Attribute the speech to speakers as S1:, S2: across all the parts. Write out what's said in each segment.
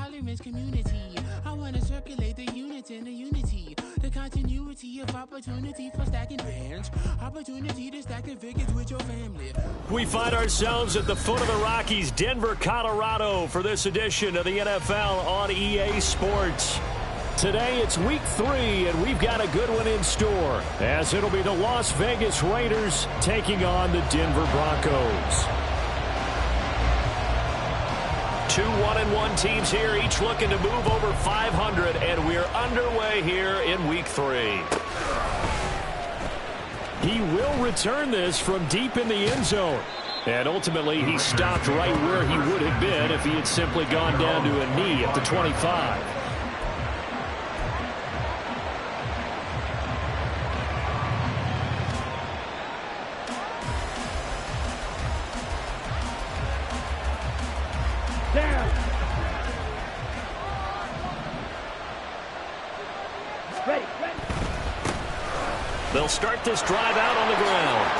S1: tolerance community. I want to circulate the unity and the unity. The continuity of opportunity for stacking bands. Opportunity to stack the figures with your family.
S2: We find ourselves at the foot of the Rockies, Denver, Colorado, for this edition of the NFL on EA Sports. Today it's week 3, and we've got a good one in store, as it'll be the Las Vegas Raiders taking on the Denver Broncos. 2 1-1 teams here, each looking to move over 500, and we're underway here in week 3. He will return this from deep in the end zone. And ultimately, he stopped right where he would have been if he had simply gone down to a knee at the 25. They'll start this drive out on the ground.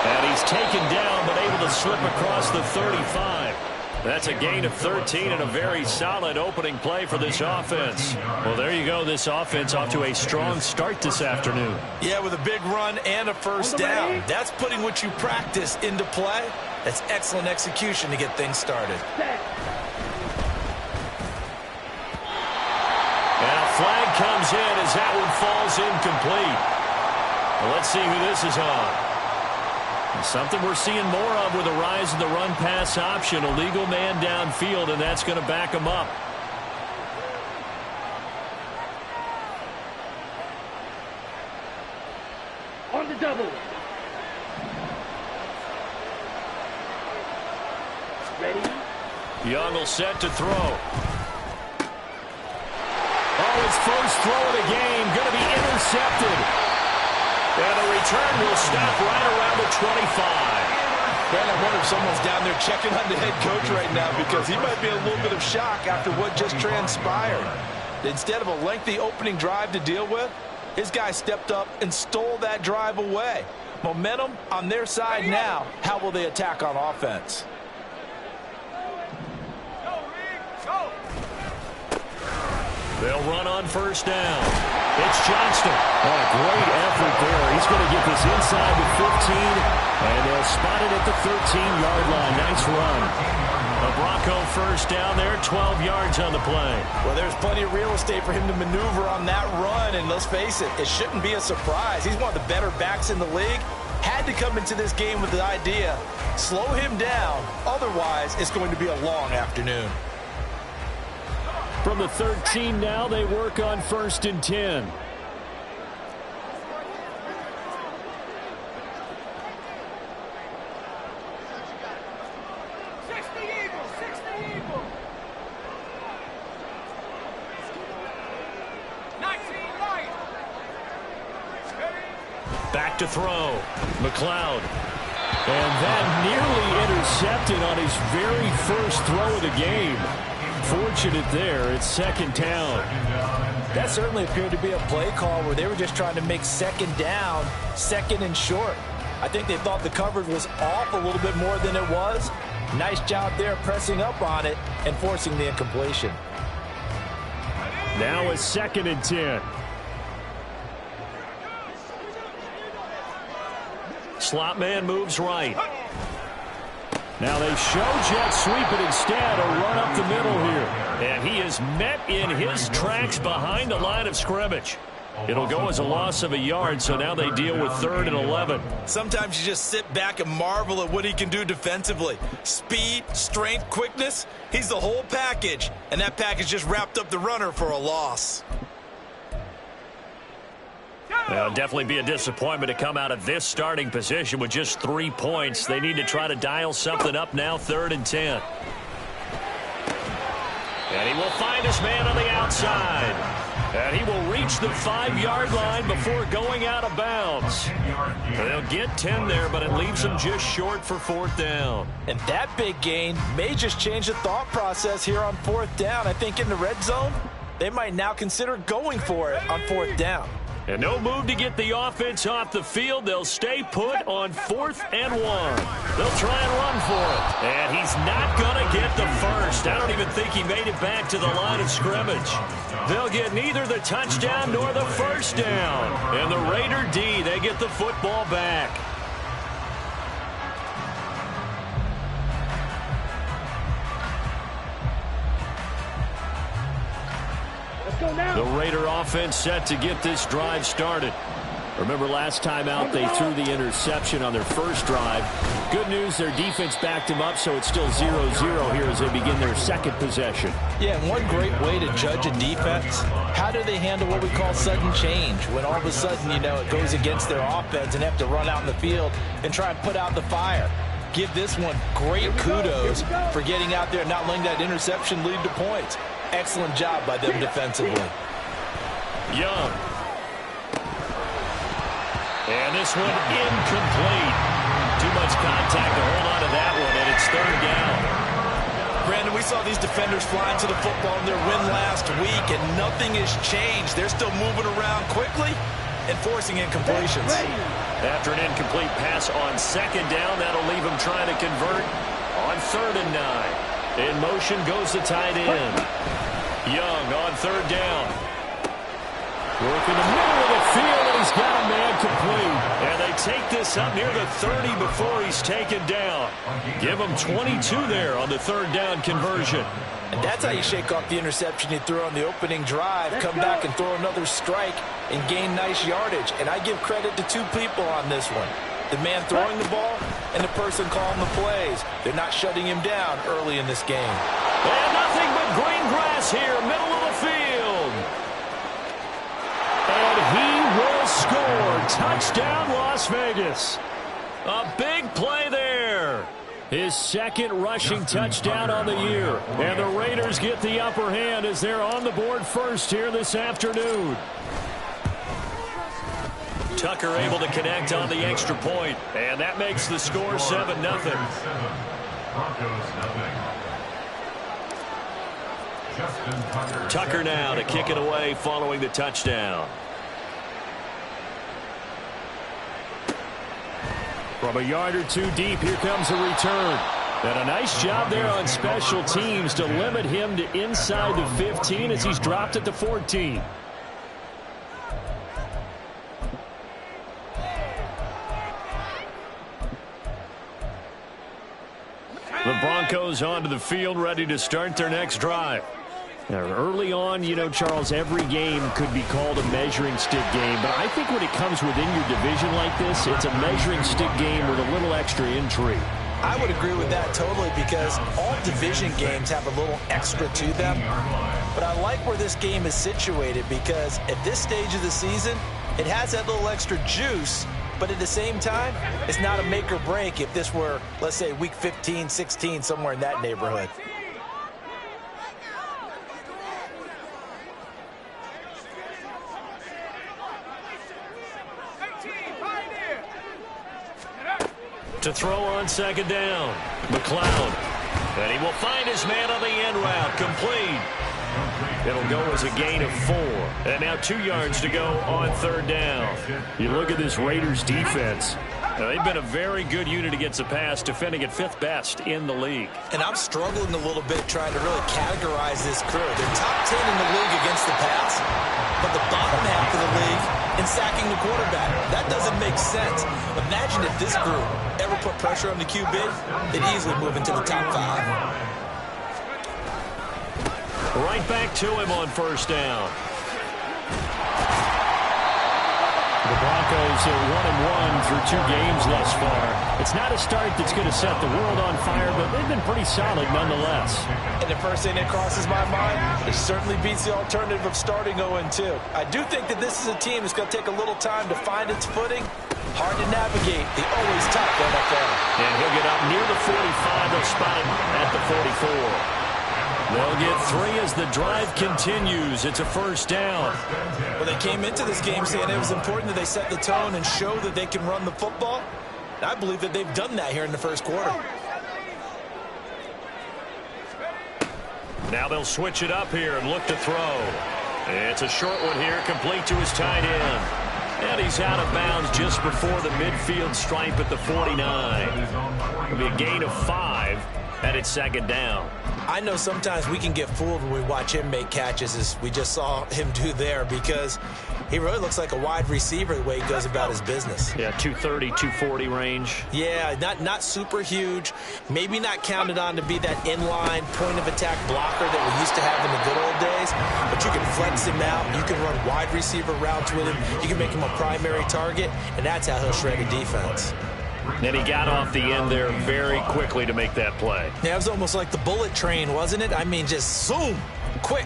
S2: And he's taken down, but able to slip across the 35. That's a gain of 13 and a very solid opening play for this offense. Well, there you go. This offense off to a strong start this afternoon.
S3: Yeah, with a big run and a first down. That's putting what you practice into play. That's excellent execution to get things started.
S2: Flag comes in as that one falls incomplete. Well, let's see who this is on. Something we're seeing more of with the rise of the run-pass option. A legal man downfield, and that's going to back him up.
S4: On the double. Ready?
S2: Young will set to throw. His first throw of the game going to be intercepted. And the return will stop right around the 25.
S3: Man, I wonder if someone's down there checking on the head coach right now, because he might be in a little bit of shock after what just transpired. Instead of a lengthy opening drive to deal with, his guy stepped up and stole that drive away. Momentum on their side now. How will they attack on offense?
S2: They'll run on first down. It's Johnston. Oh, great effort there. He's going to get this inside the 15, and they'll spot it at the 13-yard line. Nice run. A Bronco first down there, 12 yards on the play.
S3: Well, there's plenty of real estate for him to maneuver on that run, and let's face it, it shouldn't be a surprise. He's one of the better backs in the league. Had to come into this game with the idea, slow him down. Otherwise, it's going to be a long afternoon.
S2: From the 13 now, they work on 1st and 10. Back to throw. McLeod. And that nearly intercepted on his very first throw of the game. Fortunate there. It's 2nd down.
S3: That certainly appeared to be a play call where they were just trying to make 2nd down, 2nd and short. I think they thought the coverage was off a little bit more than it was. Nice job there pressing up on it and forcing the incompletion.
S2: Now it's 2nd and 10. Slot man moves right. Now they show jet sweep, but instead a run up the middle here. And he is met in his tracks behind the line of scrimmage. It'll go as a loss of a yard, so now they deal with 3rd and 11.
S3: Sometimes you just sit back and marvel at what he can do defensively. Speed, strength, quickness, he's the whole package. And that package just wrapped up the runner for a loss.
S2: It'll definitely be a disappointment to come out of this starting position with just 3 points. They need to try to dial something up now, 3rd and 10. And he will find his man on the outside. And he will reach the 5-yard line before going out of bounds. They'll get 10 there, but it leaves them just short for 4th down.
S3: And that big gain may just change the thought process here on 4th down. I think in the red zone, they might now consider going for it on 4th down.
S2: And no move to get the offense off the field. They'll stay put on 4th and 1. They'll try and run for it. And he's not going to get the first. I don't even think he made it back to the line of scrimmage. They'll get neither the touchdown nor the first down. And the Raider D, they get the football back. The Raider offense set to get this drive started. Remember last time out they threw the interception on their first drive. Good news, their defense backed them up, so it's still 0-0 here as they begin their second possession.
S3: Yeah, and one great way to judge a defense, how do they handle what we call sudden change? When all of a sudden, you know, it goes against their offense and they have to run out in the field and try and put out the fire. Give this one great kudos for getting out there and not letting that interception lead to points. Excellent job by them defensively.
S2: Young. And this one incomplete. Too much contact to hold on to that one, and it's 3rd down.
S3: Brandon, we saw these defenders flying to the football in their win last week, and nothing has changed. They're still moving around quickly and forcing incompletions.
S2: After an incomplete pass on 2nd down, that'll leave them trying to convert on 3rd and 9. In motion goes the tight end. Young on 3rd down. Work in the middle of the field, and he's got a man complete. And they take this up near the 30 before he's taken down. Give him 22 there on the 3rd down conversion.
S3: And that's how you shake off the interception you threw on the opening drive. Come back and throw another strike and gain nice yardage. And I give credit to 2 people on this one. The man throwing the ball and the person calling the plays. They're not shutting him down early in this game.
S2: And nothing but green grass here, middle of the field. And he will score. Touchdown, Las Vegas. A big play there. His 2nd rushing touchdown on the year. And the Raiders get the upper hand as they're on the board first here this afternoon. Tucker able to connect on the extra point, and that makes the score 7-0. Tucker now to kick it away following the touchdown. From a yard or 2 deep, here comes a return. And a nice job there on special teams to limit him to inside the 15 as he's dropped at the 14. The Broncos onto the field, ready to start their next drive. Now, early on, you know, Charles, every game could be called a measuring stick game. But I think when it comes within your division like this, it's a measuring stick game with a little extra intrigue.
S3: I would agree with that totally because all division games have a little extra to them. But I like where this game is situated because at this stage of the season, it has that little extra juice. But at the same time, it's not a make or break if this were, let's say, week 15, 16, somewhere in that neighborhood.
S2: To throw on 2nd down, McLeod. And he will find his man on the end route, complete. It'll go as a gain of 4. And now 2 yards to go on 3rd down. You look at this Raiders defense. They've been a very good unit against the pass, defending at 5th best in the league.
S3: And I'm struggling a little bit trying to really categorize this crew. They're top 10 in the league against the pass, but the bottom half of the league in sacking the quarterback. That doesn't make sense. Imagine if this group ever put pressure on the QB, they'd easily move into the top 5.
S2: Right back to him on 1st down. The Broncos are 1-1 through 2 games thus far. It's not a start that's going to set the world on fire, but they've been pretty solid nonetheless.
S3: And the first thing that crosses my mind, it certainly beats the alternative of starting 0-2. I do think that this is a team that's going to take a little time to find its footing. Hard to navigate the always tough NFL.
S2: And he'll get up near the 45. They'll spot him at the 44. They'll get 3 as the drive continues. It's a 1st down.
S3: Well, they came into this game saying it was important that they set the tone and show that they can run the football. And I believe that they've done that here in the 1st quarter.
S2: Now they'll switch it up here and look to throw. It's a short one here, complete to his tight end. And he's out of bounds just before the midfield stripe at the 49. It'll be a gain of 5, and it's second down.
S3: I know sometimes we can get fooled when we watch him make catches, as we just saw him do there, because he really looks like a wide receiver the way he goes about his business.
S2: Yeah, 230, 240 range.
S3: Yeah, not super huge. Maybe not counted on to be that inline point-of-attack blocker that we used to have in the good old days, but you can flex him out. You can run wide receiver routes with him. You can make him a primary target, and that's how he'll shred a defense.
S2: And he got off the end there very quickly to make that play.
S3: Yeah, it was almost like the bullet train, wasn't it? I mean, just zoom. Quick,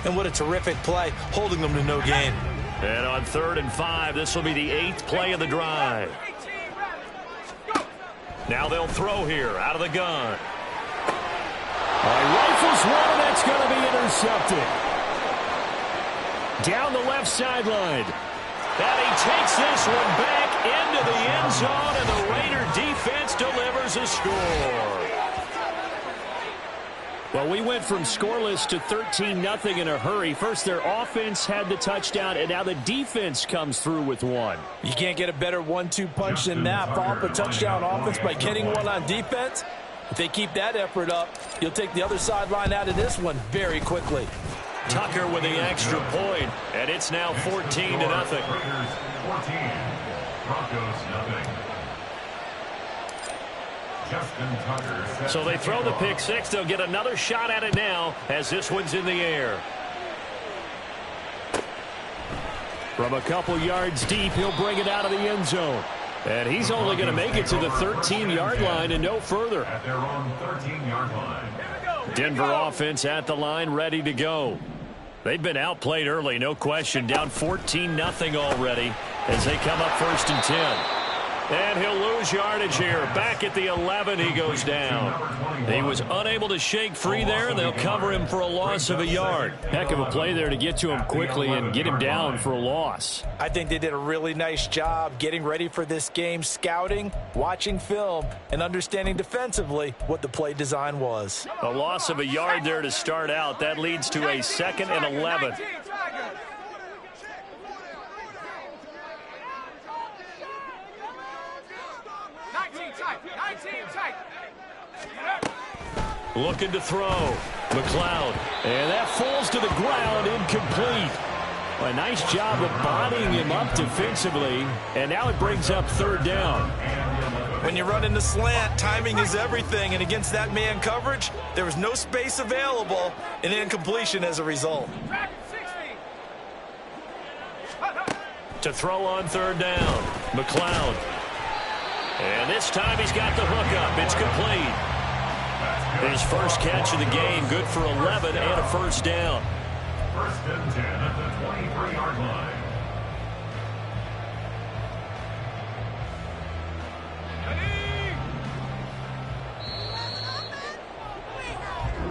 S3: and what a terrific play, holding them to no gain.
S2: And on 3rd and 5, this will be the 8th play of the drive. Now they'll throw here out of the gun. Rifles one, and that's going to be intercepted. Down the left sideline. And he takes this one back into the end zone, and the Raider defense delivers a score. Well, we went from scoreless to 13-0 in a hurry. First, their offense had the touchdown, and now the defense comes through with one.
S3: You can't get a better 1-2 punch than that. Follow up a touchdown offense by getting one on defense. If they keep that effort up, you'll take the other sideline out of this one very quickly.
S2: Tucker with the extra point, and it's now 14-0. So they throw the pick six. They'll get another shot at it now as this one's in the air. From a couple yards deep, he'll bring it out of the end zone. And he's only going to make it to the 13-yard line and no further.
S5: At their own 13-yard line.
S2: Denver offense at the line, ready to go. They've been outplayed early, no question. Down 14-0 already as they come up 1st and 10. And he'll lose yardage here. Back at the 11, he goes down. He was unable to shake free there, and they'll cover him for a loss of a yard. Heck of a play there to get to him quickly and get him down for a loss.
S3: I think they did a really nice job getting ready for this game, scouting, watching film, and understanding defensively what the play design was.
S2: A loss of a yard there to start out. That leads to a 2nd and 11. Looking to throw. McLeod. And that falls to the ground, incomplete. A nice job of bodying him up defensively. And now it brings up 3rd down.
S3: When you run in the slant, timing is everything. And against that man coverage, there was no space available, and incompletion as a result.
S2: To throw on 3rd down. McLeod. And this time he's got the hook up. It's complete. His first catch of the game, good for 11 and a 1st down.
S5: 1st and 10 at the 23-yard line.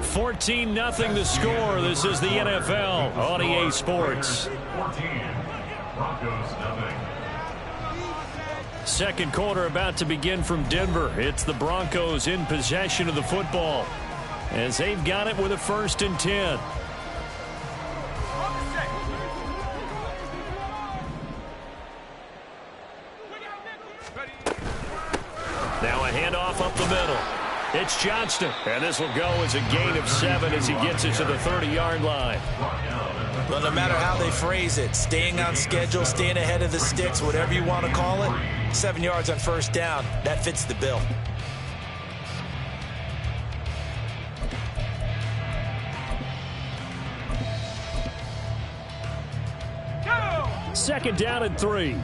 S2: 14-0 the score. This is the NFL on EA Sports.
S5: 14. Broncos nothing.
S2: Second quarter about to begin from Denver. It's the Broncos in possession of the football as they've got it with a 1st and 10. Now a handoff up the middle. It's Johnston, and this will go as a gain of 7 as he gets it to the 30-yard line.
S3: Well, no matter how they phrase it, staying on schedule, staying ahead of the sticks, whatever you want to call it, 7 yards on 1st down, that fits the bill.
S2: Second down and 3.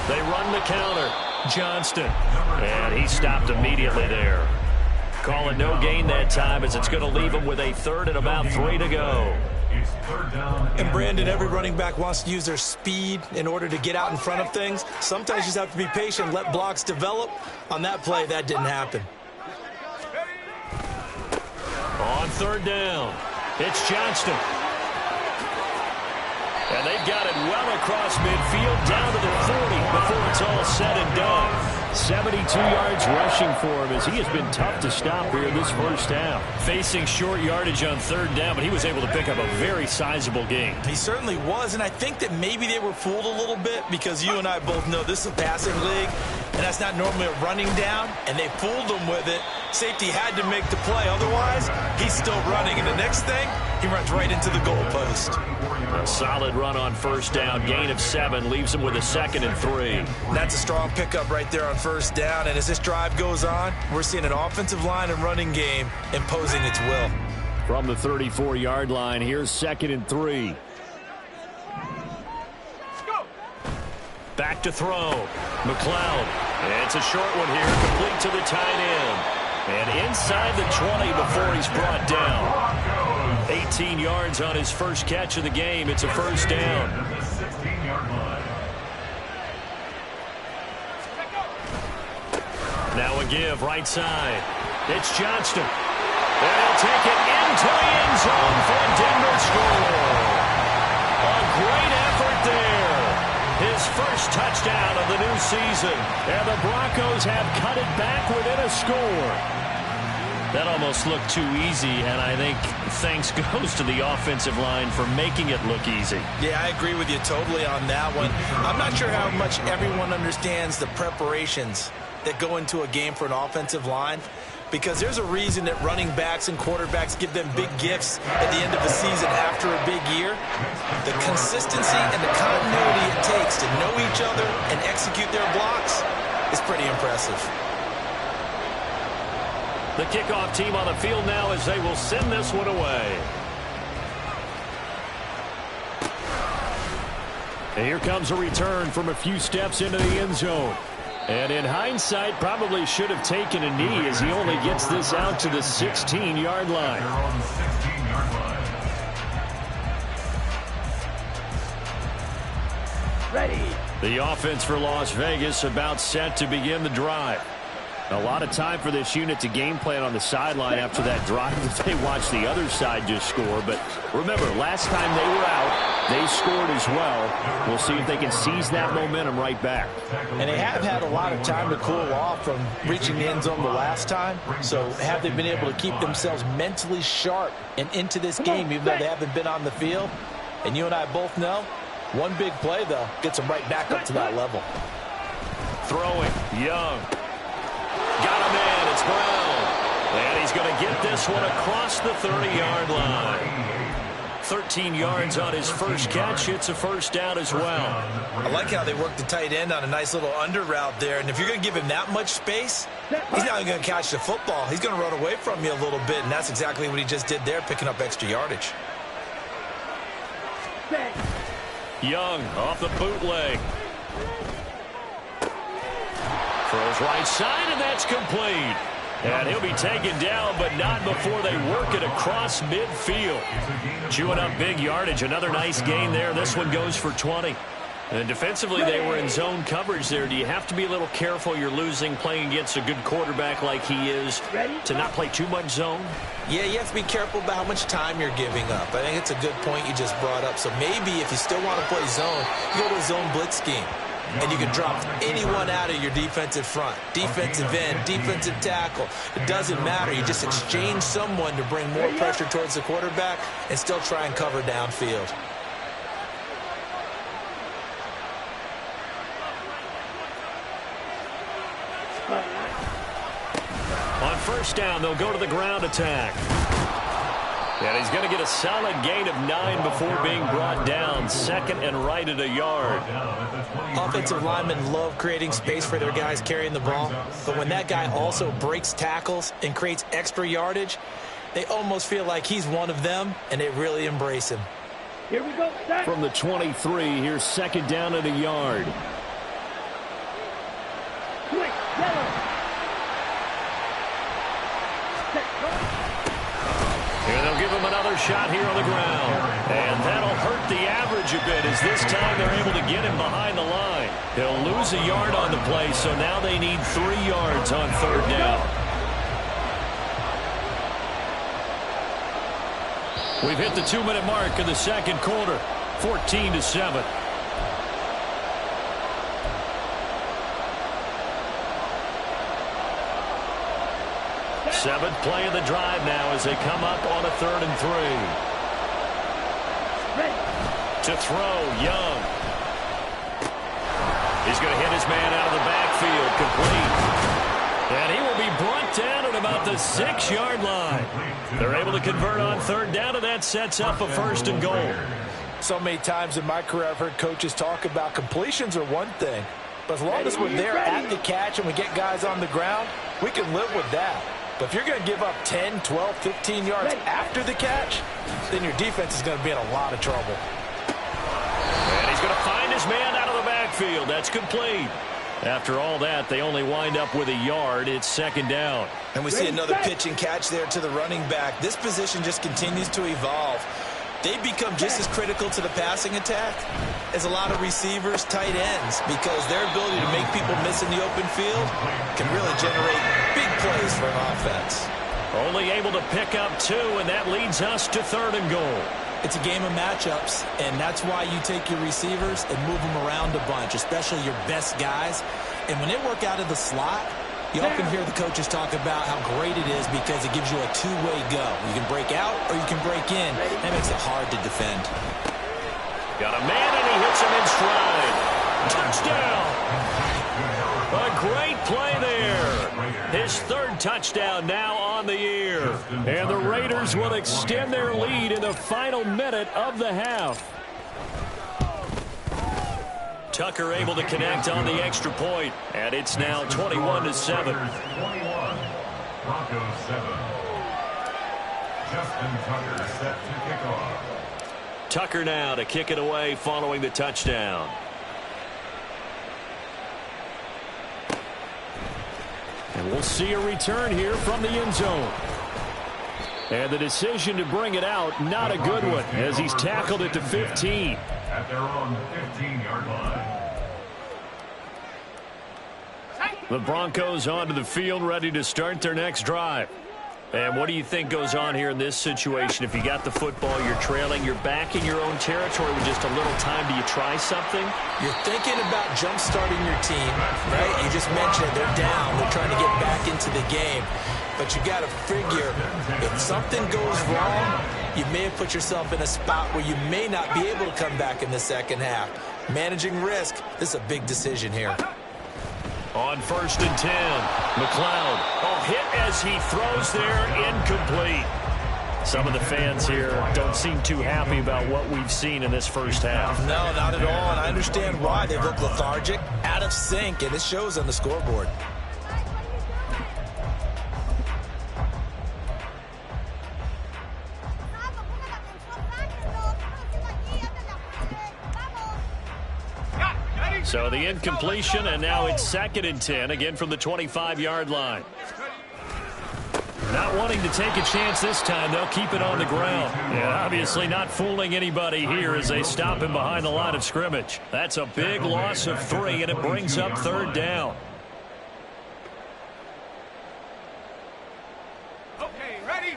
S2: They run the counter. Johnston. And he stopped immediately there. Call it no gain that time as it's going to leave him with a 3rd and about 3 to go.
S5: It's 3rd down.
S3: And Brandon, every running back wants to use their speed in order to get out in front of things. Sometimes you just have to be patient, let blocks develop. On that play, that didn't happen.
S2: On 3rd down, it's Johnston. And they've got it well across midfield down to the 40 before it's all said and done. 72 yards rushing for him as he has been tough to stop here in this first half. Facing short yardage on third down, but he was able to pick up a very sizable gain.
S3: He certainly was, and I think that maybe they were fooled a little bit because you and I both know this is a passing league, and that's not normally a running down, and they fooled him with it. Safety had to make the play. Otherwise, he's still running, and the next thing, he runs right into the goalpost.
S2: A solid run on first down. Gain of 7 leaves him with a 2nd and 3.
S3: That's a strong pickup right there on first down, and as this drive goes on, we're seeing an offensive line and running game imposing its will.
S2: From the 34-yard line, here's 2nd and 3. Back to throw. McLeod. It's a short one here, complete to the tight end. And inside the 20 before he's brought down. 18 yards on his first catch of the game. It's a first down. Now a give, right side. It's Johnston. And he'll take it into the end zone for a Denver score. A great effort there. His first touchdown of the new season. And the Broncos have cut it back within a score. That almost looked too easy, and I think thanks goes to the offensive line for making it look easy.
S3: Yeah, I agree with you totally on that one. I'm not sure how much everyone understands the preparations that go into a game for an offensive line, because there's a reason that running backs and quarterbacks give them big gifts at the end of the season after a big year. The consistency and the continuity it takes to know each other and execute their blocks is pretty impressive.
S2: The kickoff team on the field now as they will send this one away. And here comes a return from a few steps into the end zone. And in hindsight, probably should have taken a knee as he only gets this out to the 16-yard line.
S4: Ready.
S2: The offense for Las Vegas about set to begin the drive. A lot of time for this unit to game plan on the sideline after that drive that they watched the other side just score. But remember, last time they were out, they scored as well. We'll see if they can seize that momentum right back.
S3: And they have had a lot of time to cool off from reaching the end zone the last time. So have they been able to keep themselves mentally sharp and into this game even though they haven't been on the field? And you and I both know, one big play, though, gets them right back up to that level.
S2: Throwing, Young. Got him in, it's Brown. And he's going to get this one across the 30-yard line. 13 yards on his first catch. It's a first down as well.
S3: I like how they work the tight end on a nice little under route there. And if you're going to give him that much space, he's not going to catch the football. He's going to run away from you a little bit, and that's exactly what he just did there, picking up extra yardage.
S2: Young off the bootleg. Throws right side, and that's complete. And he'll be taken down, but not before they work it across midfield. Chewing up big yardage. Another nice gain there. This one goes for 20. And defensively, they were in zone coverage there. Do you have to be a little careful you're losing playing against a good quarterback like he is to not play too much zone?
S3: Yeah, you have to be careful about how much time you're giving up. I think it's a good point you just brought up. So maybe if you still want to play zone, you go to a zone blitz scheme. And you can drop anyone out of your defensive front. Defensive end, defensive tackle. It doesn't matter. You just exchange someone to bring more pressure towards the quarterback and still try and cover downfield.
S2: On first down, they'll go to the ground attack. And he's going to get a solid gain of 9 before being brought down. Second and right at a yard.
S3: Offensive linemen love creating space for their guys carrying the ball. But when that guy also breaks tackles and creates extra yardage, they almost feel like he's one of them, and they really embrace him.
S4: Here we go. Set.
S2: From the 23, here's second down at a yard.
S4: Quick, yellow.
S2: And they'll give him another shot here on the ground. And that'll hurt the average a bit as this time they're able to get him behind the line. They'll lose a yard on the play, so now they need 3 yards on third down. We've hit the 2-minute mark in the second quarter, 14-7. Seventh play of the drive now as they come up on a 3rd and 3. To throw, Young. He's going to hit his man out of the backfield, complete. And he will be brought down at about the 6-yard line. They're able to convert on 3rd down, and that sets up a 1st and goal.
S3: So many times in my career I've heard coaches talk about completions are one thing, but as long as we're there at the catch and we get guys on the ground, we can live with that. But if you're going to give up 10, 12, 15 yards after the catch, then your defense is going to be in a lot of trouble.
S2: And he's going to find his man out of the backfield. That's complete. After all that, they only wind up with a yard. It's 2nd down.
S6: And we see another pitch and catch there to the running back. This position just continues to evolve. They become just as critical to the passing attack as a lot of receivers, tight ends, because their ability to make people miss in the open field can really generate big plays for an offense.
S2: Only able to pick up 2, and that leads us to 3rd and goal.
S6: It's a game of matchups, and that's why you take your receivers and move them around a bunch, especially your best guys. And when they work out of the slot, you often hear the coaches talk about how great it is because it gives you a two-way go. You can break out or you can break in. That makes it hard to defend.
S2: Got a man, and he hits him in stride. Touchdown! A great play there. His 3rd touchdown now on the year. And the Raiders will extend their lead in the final minute of the half. Tucker able to connect on the extra point, and it's now 21-7.
S5: 21, Broncos 7. Justin Tucker set to kick off.
S2: Tucker now to kick it away following the touchdown. And we'll see a return here from the end zone. And the decision to bring it out, not a good one, as he's tackled it to 15.
S5: At their own 15-yard line.
S2: The Broncos onto the field, ready to start their next drive. And what do you think goes on here in this situation? If you got the football, you're trailing, you're back in your own territory with just a little time. Do you try something?
S6: You're thinking about jump-starting your team, right? You just mentioned it. They're down. They're trying to get back into the game. But you got to figure, if something goes wrong, you may have put yourself in a spot where you may not be able to come back in the second half. Managing risk, this is a big decision here.
S2: On 1st and 10, McLeod. Oh, hit as he throws there, incomplete. Some of the fans here don't seem too happy about what we've seen in this first half.
S6: No, not at all, and I understand why. They look lethargic, out of sync, and it shows on the scoreboard.
S2: So the incompletion, and now it's 2nd and 10, again from the 25-yard line. Not wanting to take a chance this time, they'll keep it on the ground. Yeah, obviously not fooling anybody here as they stop him behind the line of scrimmage. That's a big loss of 3, and it brings up 3rd down.
S7: Okay, ready?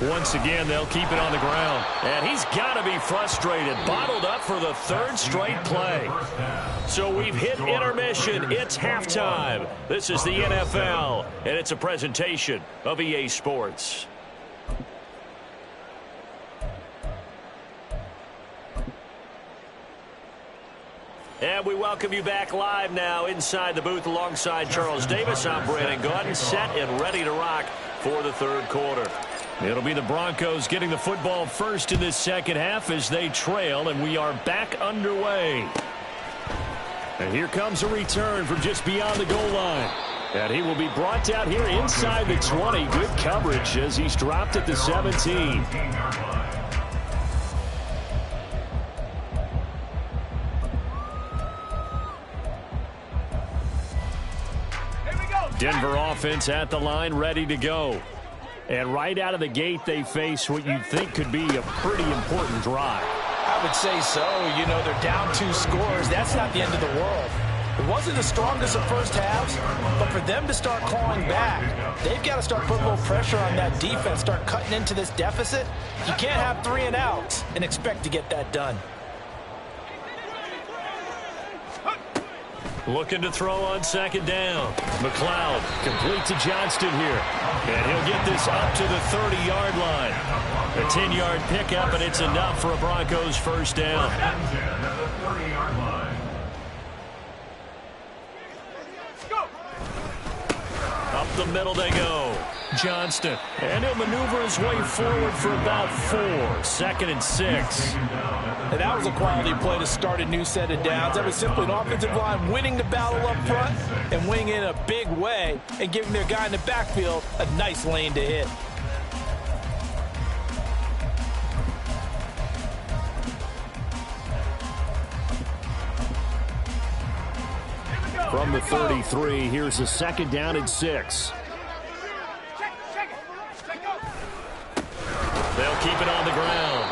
S2: Once again, they'll keep it on the ground. And he's got to be frustrated. Bottled up for the 3rd straight play. So we've hit intermission. It's halftime. This is the NFL, and it's a presentation of EA Sports. And we welcome you back live now inside the booth alongside Charles Davis. I'm Brandon Gaudin, set and ready to rock for the 3rd quarter. It'll be the Broncos getting the football first in this second half as they trail, and we are back underway. And here comes a return from just beyond the goal line. And he will be brought down here inside the 20. Good coverage as he's dropped at the 17. Denver offense at the line, ready to go. And right out of the gate, they face what you think could be a pretty important drive.
S3: I would say so. You know, they're down 2 scores. That's not the end of the world. It wasn't the strongest of first halves, but for them to start clawing back, they've got to start putting a little pressure on that defense, start cutting into this deficit. You can't have 3 and outs and expect to get that done.
S2: Looking to throw on second down. McLeod complete to Johnston here. And he'll get this up to the 30-yard line. A 10-yard pickup, and it's enough for a Broncos first down. Up the middle they go. Johnston. And he'll maneuver his way forward for about 4. 2nd and 6.
S3: And that was a quality play to start a new set of downs. That was simply an offensive line winning the battle up front and winning in a big way and giving their guy in the backfield a nice lane to hit.
S2: From the 33, here's a 2nd down and 6. They'll keep it on the ground.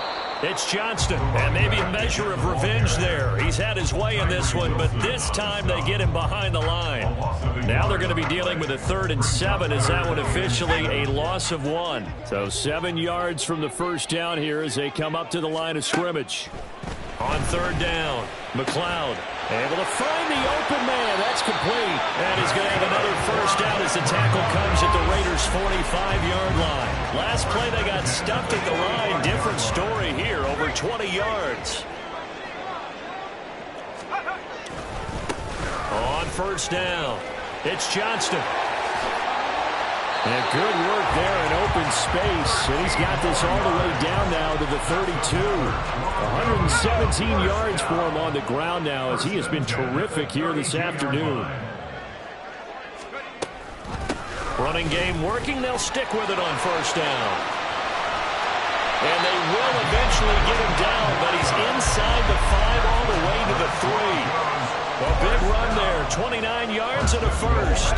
S2: It's Johnston, and maybe a measure of revenge there. He's had his way in this one, but this time they get him behind the line. Now they're going to be dealing with a 3rd and 7. Is that one officially a loss of 1? So 7 yards from the first down here as they come up to the line of scrimmage. On 3rd down, McLeod able to find the open man. That's complete. And he's going to have another first down as the tackle comes at the Raiders' 45-yard line. Last play they got stuffed at the line. Different story here, over 20 yards. On first down, it's Johnston. And good work there in open space. And he's got this all the way down now to the 32. 117 yards for him on the ground now as he has been terrific here this afternoon. Running game working. They'll stick with it on first down. And they will eventually get him down, but he's inside the 5 all the way to the 3. A big run there. 29 yards and a first.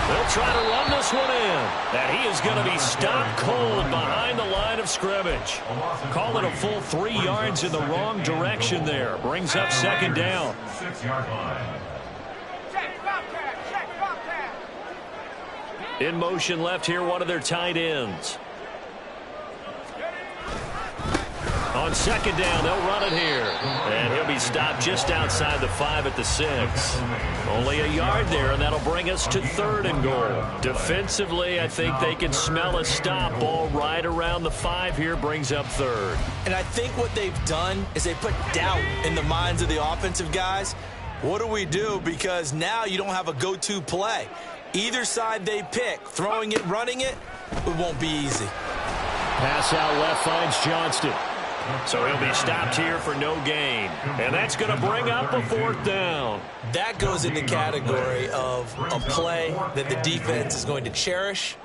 S2: They'll try to run this one in. And he is going to be stopped cold behind the line of scrimmage. Call it a full 3 yards in the wrong direction there. Brings up 2nd down.
S5: 6-yard line.
S2: In motion left here, one of their tight ends. On 2nd down, they'll run it here. And he'll be stopped just outside the 5 at the 6. Only a yard there, and that'll bring us to 3rd and goal. Defensively, I think they can smell a stop. Ball right around the 5 here, brings up 3rd.
S6: And I think what they've done is they put doubt in the minds of the offensive guys. What do we do? Because now you don't have a go-to play. Either side they pick, throwing it, running it, it won't be easy.
S2: Pass out left finds Johnston. So he'll be stopped here for no gain. And that's going to bring up a 4th down.
S6: That goes in the category of a play that the defense is going to cherish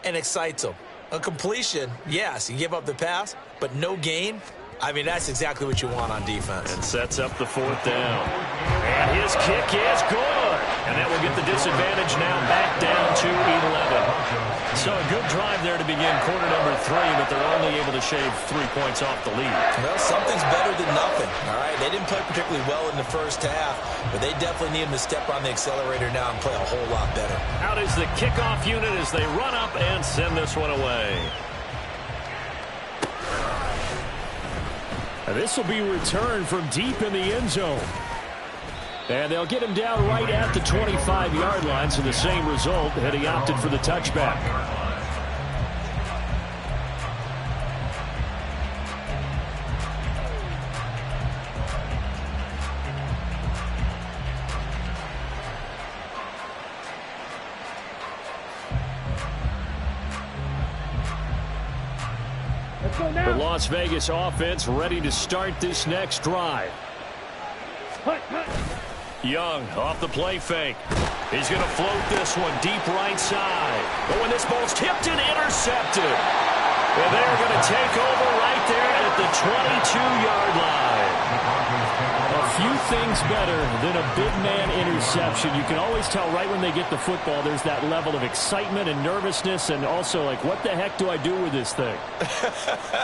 S6: and excites them. A completion, yes, you give up the pass, but no gain. I mean, that's exactly what you want on defense.
S2: And sets up the 4th down. And his kick is good. And that will get the disadvantage now back down to 11. So a good drive there to begin quarter number 3, but they're only able to shave 3 points off the lead.
S6: Well, something's better than nothing, all right? They didn't play particularly well in the first half, but they definitely need them to step on the accelerator now and play a whole lot better.
S2: Out is the kickoff unit as they run up and send this one away. And this will be returned from deep in the end zone. And they'll get him down right at the 25-yard line, so the same result, and he opted for the touchback.
S4: Let's go now.
S2: The Las Vegas offense ready to start this next drive.
S4: Hut, hut.
S2: Young off the play fake. He's going to float this one deep right side. But when this ball's tipped and intercepted. And they're going to take over right there at the 22-yard line. A few things better than a big man interception. You can always tell right when they get the football, there's that level of excitement and nervousness, and also like, what the heck do I do with this thing?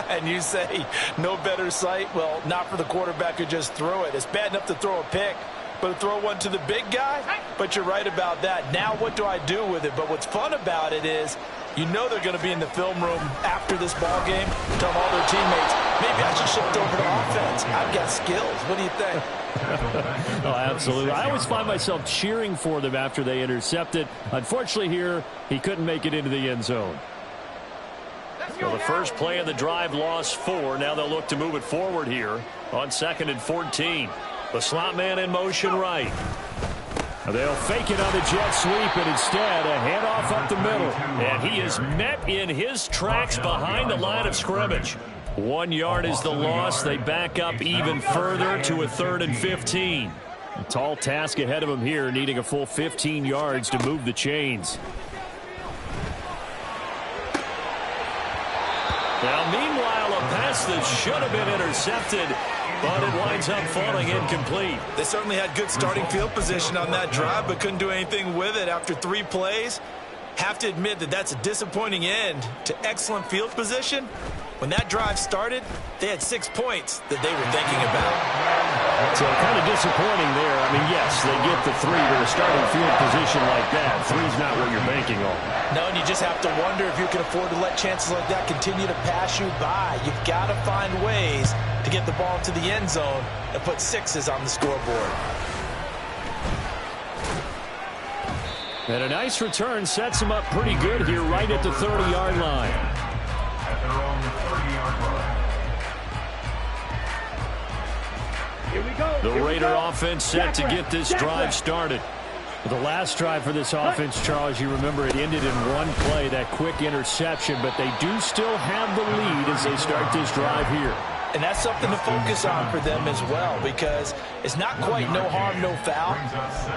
S3: And you say no better sight? Well, not for the quarterback who just threw it. It's bad enough to throw a pick, but to throw one to the big guy? But you're right about that. Now what do I do with it? But what's fun about it is You know they're going to be in the film room after this ball game, telling all their teammates, maybe I should shift over to offense. I've got skills. What do you think?
S2: Oh, absolutely. I always find myself cheering for them after they intercept it. Unfortunately here, he couldn't make it into the end zone. Well, the first play of the drive lost 4. Now they'll look to move it forward here on 2nd and 14. The slot man in motion right. They'll fake it on the jet sweep, and instead a handoff up the middle. And he is met in his tracks behind the line of scrimmage. 1 yard is the loss. They back up even further to a 3rd and 15. A tall task ahead of him here, needing a full 15 yards to move the chains. Now, meanwhile, a pass that should have been intercepted, but it winds up falling incomplete.
S3: They certainly had good starting field position on that drive, but couldn't do anything with it after 3 plays. Have to admit that that's a disappointing end to excellent field position. When that drive started, they had 6 points that they were thinking about.
S2: So kind of disappointing there. I mean, yes, they get the 3 to a starting field position like that. 3's not what you're banking on.
S6: No, and you just have to wonder if you can afford to let chances like that continue to pass you by. You've got to find ways to get the ball into the end zone and put 6s on the scoreboard.
S2: And a nice return sets him up pretty good here right at the 30-yard line.
S5: At their own 30-yard line.
S4: Here we go.
S2: The
S4: Here we
S2: Raider
S4: go.
S2: offense set to get this drive started. The last drive for this offense, Charles, you remember it ended in 1 play, that quick interception, but they do still have the lead as they start this drive here.
S6: And that's something to focus on for them as well, because it's not quite no harm, no foul.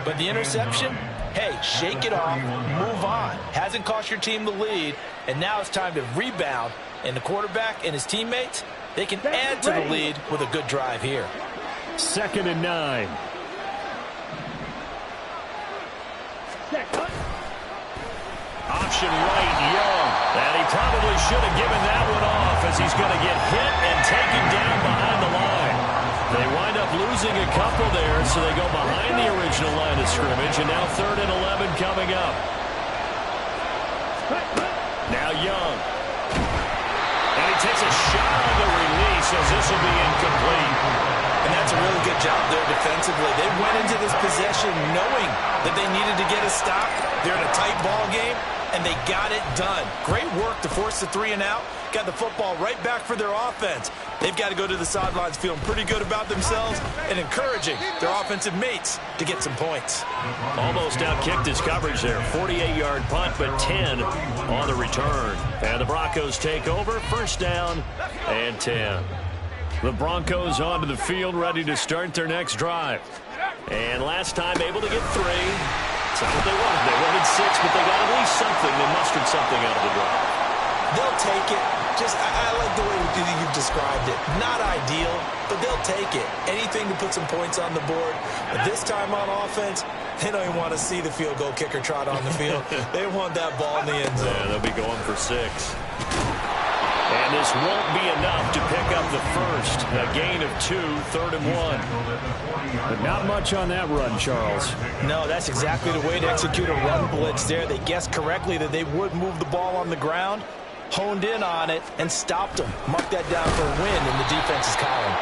S6: But the interception, hey, shake it off, move on. Hasn't cost your team the lead, and now it's time to rebound. And the quarterback and his teammates, they can add to the lead with a good drive here.
S2: 2nd and 9. Option right, Young. And he probably should have given that one off as he's going to get hit and taken down behind the line. They wind up losing a couple there, so they go behind the original line of scrimmage, and now 3rd and 11 coming up. Now Young. And he takes a shot on the release as this will be incomplete.
S6: And that's a really good job there defensively. They went into this possession knowing that they needed to get a stop. They're in a tight ball game, and they got it done. Great work to force the 3 and out. Got the football right back for their offense. They've got to go to the sidelines feeling pretty good about themselves and encouraging their offensive mates to get some points.
S2: Almost outkicked his coverage there. 48-yard punt, but 10 on the return. And the Broncos take over. 1st down and 10. The Broncos onto the field, ready to start their next drive. And last time able to get 3. That's not what they wanted. They wanted 6, but they got at least something. They mustered something out of the drive.
S6: They'll take it. I like the way you've described it. Not ideal, but they'll take it. Anything to put some points on the board. But this time on offense, they don't even want to see the field goal kicker trot on the field. They want that ball in the end zone.
S2: Yeah, they'll be going for 6. And this won't be enough to pick up the first. A gain of 2, 3rd and 1. But not much on that run, Charles.
S6: No, that's exactly the way to execute a run blitz there. They guessed correctly that they would move the ball on the ground, honed in on it, and stopped them. Mark that down for a win in the defense's column.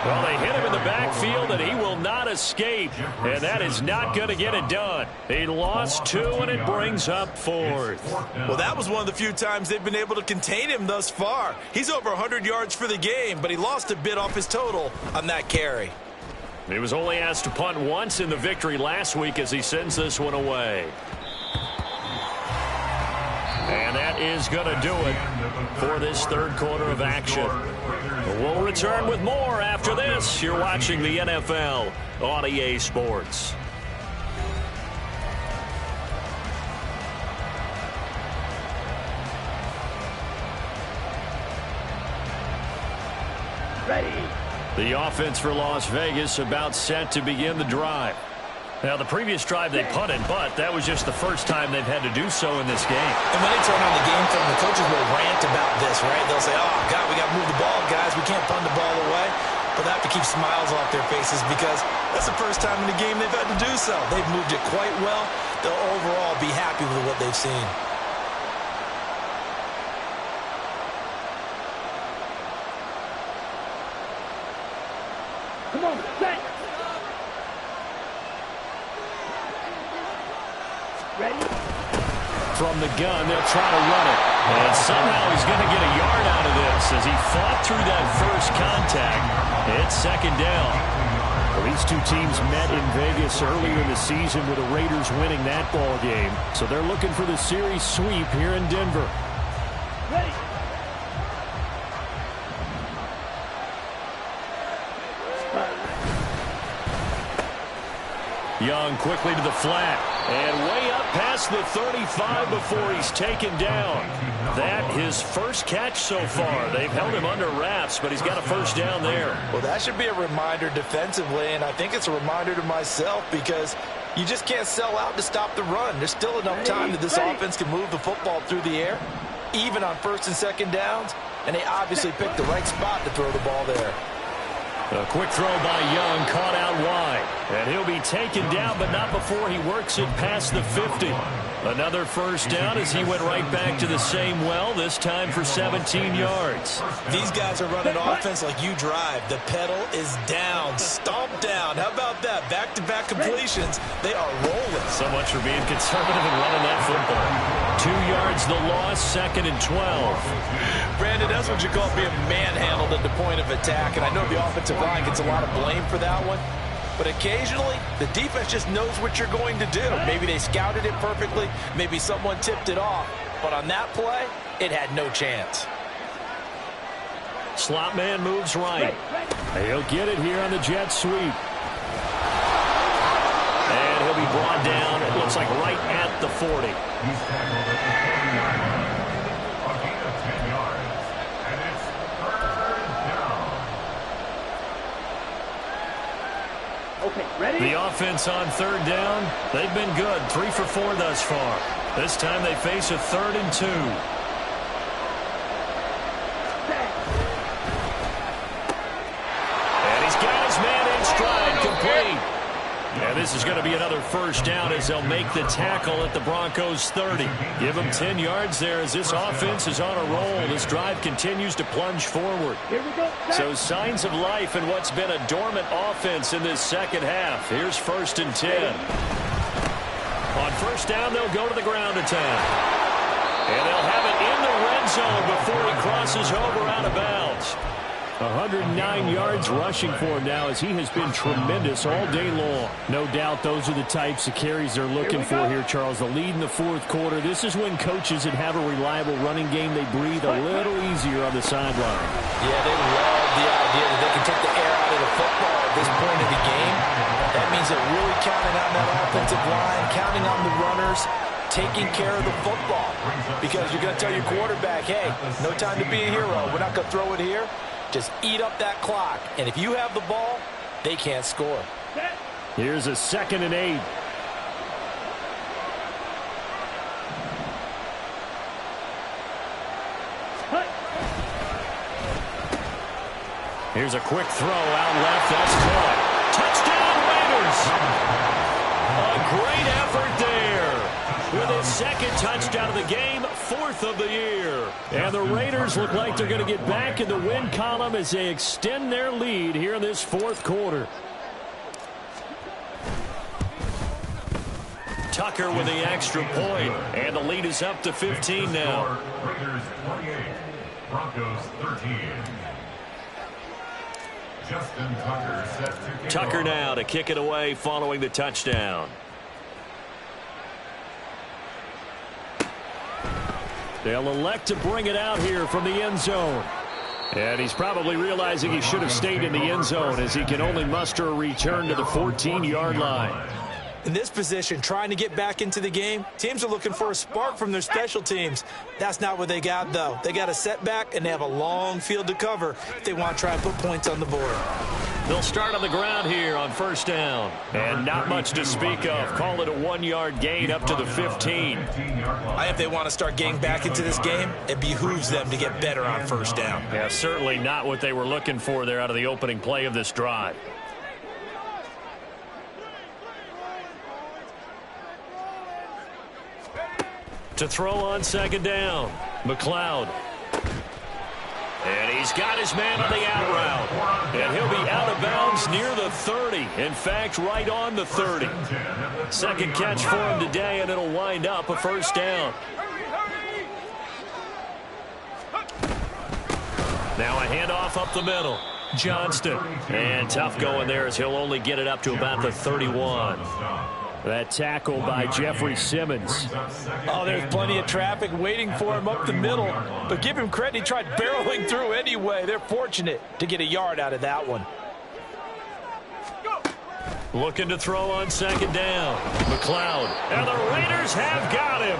S2: Well, they hit him in the backfield, and he will not escape. And that is not going to get it done. He lost 2, and it brings up 4th.
S3: Well, that was one of the few times they've been able to contain him thus far. He's over 100 yards for the game, but he lost a bit off his total on that carry.
S2: He was only asked to punt once in the victory last week as he sends this one away. And that is going to do it for this 3rd quarter of action. We'll return with more after this. You're watching the NFL on EA Sports.
S4: Ready.
S2: The offense for Las Vegas about set to begin the drive. Now, the previous drive they punted, but that was just the first time they've had to do so in this game.
S6: And when they turn on the game film, the coaches will rant about this, right? They'll say, oh, God, we got to move the ball, guys. We can't punt the ball away. But they have to keep smiles off their faces because that's the first time in the game they've had to do so. They've moved it quite well. They'll overall be happy with what they've seen.
S4: Come on, set. Ready?
S2: From the gun, they'll try to run it. And somehow he's going to get a yard out of this as he fought through that first contact. It's second down. Well, these two teams met in Vegas earlier in the season with the Raiders winning that ball game. So they're looking for the series sweep here in Denver.
S4: Ready?
S2: Young quickly to the flat. And way up past the 35 before he's taken down. That his first catch so far. They've held him under wraps, but he's got a first down there.
S3: Well, that should be a reminder defensively, and I think it's a reminder to myself because you just can't sell out to stop the run. There's still enough time that this offense can move the football through the air, even on first and second downs, and they obviously picked the right spot to throw the ball there.
S2: A quick throw by Young, caught out wide. And he'll be taken down, but not before he works it past the 50. Another first down as he went right back to the same well, this time for 17 yards.
S6: These guys are running offense like you drive. The pedal is down, stomp down. How about that? Back-to-back completions. They are rolling.
S2: So much for being conservative and running that football. 2 yards the loss, second and 12.
S3: Brandon, that's what you call being manhandled at the point of attack, and I know the offensive line gets a lot of blame for that one. But occasionally, the defense just knows what you're going to do. Maybe they scouted it perfectly. Maybe someone tipped it off. But on that play, it had no chance.
S2: Slot man moves right. He'll get it here on the jet sweep. And he'll be brought down, it looks like right at the 40.
S5: He's tackled at the 40-yard line. A gain of 10 yards. And it's third down.
S4: Okay, ready?
S2: The offense on third down, they've been good. 3 for 4 thus far. This time they face a 3rd and 2. And he's got his man in stride, complete. And this is going to be another first down as they'll make the tackle at the Broncos 30. Give them 10 yards there as this offense is on a roll. This drive continues to plunge forward.
S4: Here we go.
S2: So signs of life in what's been a dormant offense in this second half. Here's 1st and 10. On first down, they'll go to the ground attack. And they'll have it in the red zone before he crosses over out of bounds. 109 yards rushing for him now as he has been tremendous all day long. No doubt those are the types of carries they're looking for here, Charles. The lead in the 4th quarter. This is when coaches that have a reliable running game, they breathe a little easier on the sideline.
S3: Yeah, they love the idea that they can take the air out of the football at this point in the game. That means they're really counting on that offensive line, counting on the runners, taking care of the football. Because you're going to tell your quarterback, hey, no time to be a hero. We're not going to throw it here. Just eat up that clock. And if you have the ball, they can't score.
S2: Here's a 2nd and 8. Here's a quick throw out left. That's caught. Touchdown, Raiders! A great effort there. With his 2nd touchdown of the game, 4th of the year. And the Raiders look like they're going to get back in the win column as they extend their lead here in this 4th quarter. Tucker with the extra point, and the lead is up to 15 now.
S5: Raiders 28, Broncos 13. Justin Tucker set to kick
S2: Tucker
S5: off.
S2: now to kick it away following the touchdown. They'll elect to bring it out here from the end zone. And he's probably realizing he should have stayed in the end zone as he can only muster a return to the 14-yard line.
S6: In this position, trying to get back into the game, teams are looking for a spark from their special teams. That's not what they got, though. They got a setback, and they have a long field to cover if they want to try and put points on the board.
S2: They'll start on the ground here on first down. And not much to speak of. Call it a 1-yard gain up to the 15.
S6: If they want to start getting back into this game, it behooves them to get better on first down.
S2: Yeah, certainly not what they were looking for there out of the opening play of this drive. To throw on second down, McLeod. And he's got his man on the out route. And he'll be out of bounds near the 30. In fact, right on the 30. Second catch for him today, and it'll wind up a first down. Now a handoff up the middle. Johnston. And tough going there as he'll only get it up to about the 31. That tackle by Jeffrey Simmons.
S3: Oh, there's plenty of traffic waiting for him up the middle. But give him credit, he tried barreling through anyway. They're fortunate to get a yard out of that one.
S2: Looking to throw on second down. McLeod. And the Raiders have got him.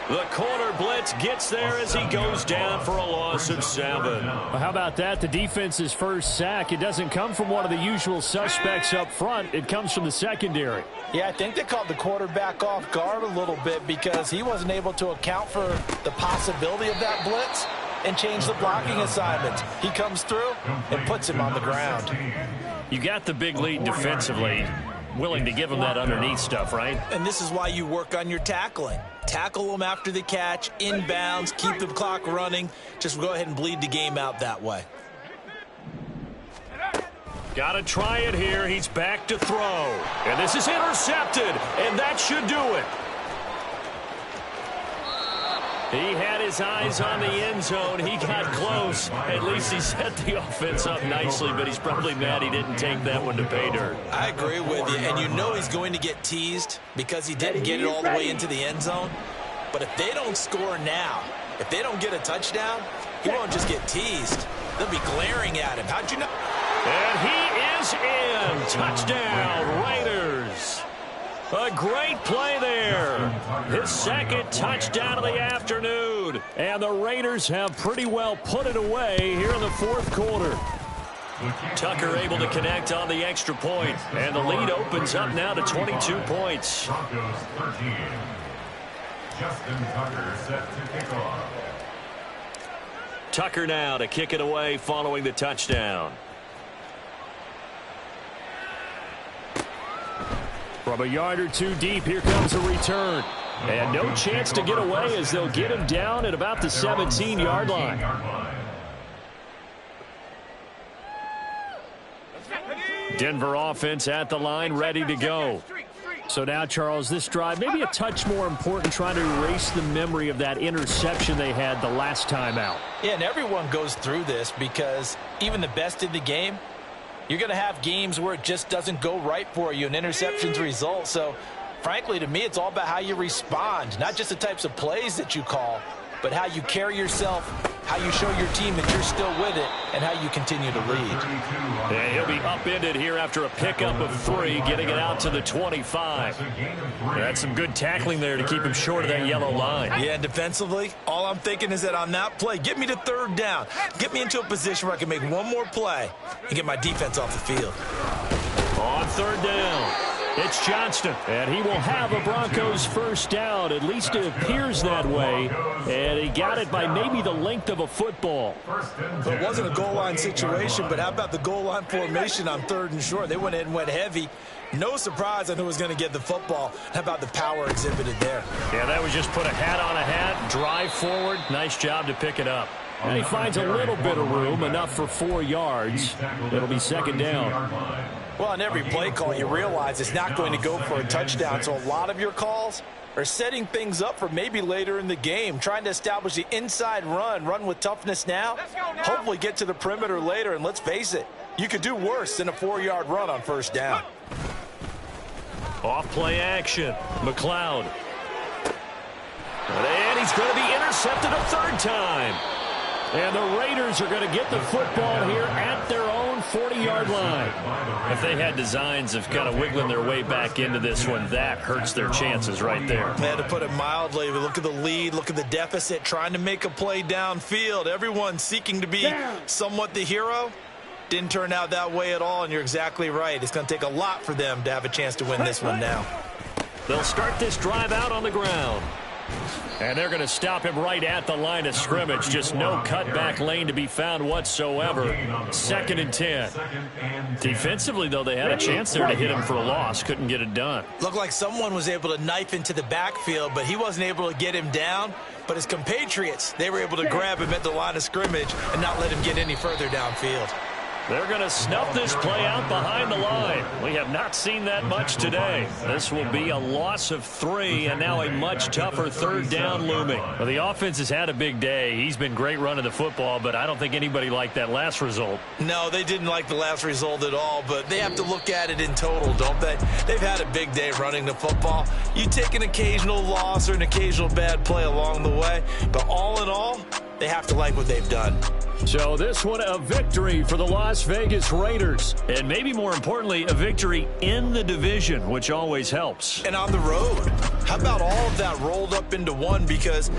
S2: The corner blitz gets there as he goes down for a loss of 7.
S7: Well, how about that? The defense's first sack. It doesn't come from one of the usual suspects up front. It comes from the secondary.
S3: Yeah, I think they caught the quarterback off guard a little bit because he wasn't able to account for the possibility of that blitz and change the blocking assignment. He comes through and puts him on the ground.
S2: You got the big lead defensively. Willing to give him that underneath stuff, right?
S6: And this is why you work on your tackling. Tackle them after the catch, inbounds, keep the clock running. Just go ahead and bleed the game out that way.
S2: Got to try it here. He's back to throw. And this is intercepted, and that should do it. He had his eyes on the end zone. He got close. At least he set the offense up nicely, but he's probably mad he didn't take that one to pay dirt.
S6: I agree with you, and you know he's going to get teased because he didn't get it all the way into the end zone. But if they don't score now, if they don't get a touchdown, he won't just get teased. They'll be glaring at him. How'd you know?
S2: And he is in. Touchdown, Raiders. A great play there. His second touchdown of the afternoon.
S7: And the Raiders have pretty well put it away here in the fourth quarter.
S2: Tucker able to connect on the extra point. And the lead opens up now to 22 points.
S5: Broncos 13. Justin Tucker set to kick off.
S2: Tucker now to kick it away following the touchdown.
S7: From a yard or two deep, here comes a return. And no chance to get away as they'll get him down at about the 17-yard line.
S2: Denver offense at the line, ready to go.
S7: So now, Charles, this drive maybe a touch more important, trying to erase the memory of that interception they had the last time out.
S3: Yeah, and everyone goes through this because even the best in the game, you're going to have games where it just doesn't go right for you and interceptions result. So, frankly, to me, it's all about how you respond, not just the types of plays that you call, but how you carry yourself, how you show your team that you're still with it, and how you continue to lead.
S2: And he'll be upended here after a pickup of 3, getting it out to the 25. That's some good tackling there to keep him short of that yellow line.
S6: Yeah, defensively, all I'm thinking is that on that play, get me to third down. Get me into a position where I can make one more play and get my defense off the field.
S2: On third down, it's Johnston.
S7: And he will have a Broncos first down. At least it appears that way. And he got it by maybe the length of a football.
S6: It wasn't a goal line situation, but how about the goal line formation on third and short? They went in and went heavy. No surprise on who was going to get the football. How about the power exhibited there?
S2: Yeah, that was just put a hat on a hat, drive forward. Nice job to pick it up.
S7: And he finds a little bit of room, enough for 4 yards. It'll be second down.
S3: Well, on every play call, you realize it's not going to go for a touchdown. So a lot of your calls are setting things up for maybe later in the game, trying to establish the inside run with toughness now, hopefully get to the perimeter later. And let's face it, you could do worse than a 4-yard run on first down.
S2: Off play action. McLeod. And he's going to be intercepted a third time.
S7: And the Raiders are going to get the football here at their own 40-yard line.
S2: If they had designs of kind of wiggling their way back into this one, that hurts their chances right there.
S6: Man, to put it mildly, look at the lead, look at the deficit, trying to make a play downfield. Everyone seeking to be somewhat the hero. Didn't turn out that way at all, and you're exactly right. It's going to take a lot for them to have a chance to win this one now.
S2: They'll start this drive out on the ground.
S7: And they're going to stop him right at the line of scrimmage. Just no cutback lane to be found whatsoever. Second and 10.
S2: Defensively, though, they had a chance there to hit him for a loss. Couldn't get it done.
S6: Looked like someone was able to knife into the backfield, but he wasn't able to get him down. But his compatriots, they were able to grab him at the line of scrimmage and not let him get any further downfield.
S2: They're going to snuff this play out behind the line. We have not seen that much today. This will be a loss of 3, and now a much tougher third down looming.
S7: Well, the offense has had a big day. He's been great running the football, but I don't think anybody liked that last result.
S6: No, they didn't like the last result at all, but they have to look at it in total, don't they? They've had a big day running the football. You take an occasional loss or an occasional bad play along the way, but all in all, they have to like what they've done.
S7: So this one a victory for the Las Vegas Raiders. And maybe more importantly, a victory in the division, which always helps.
S6: And on the road. How about all of that rolled up into one? Because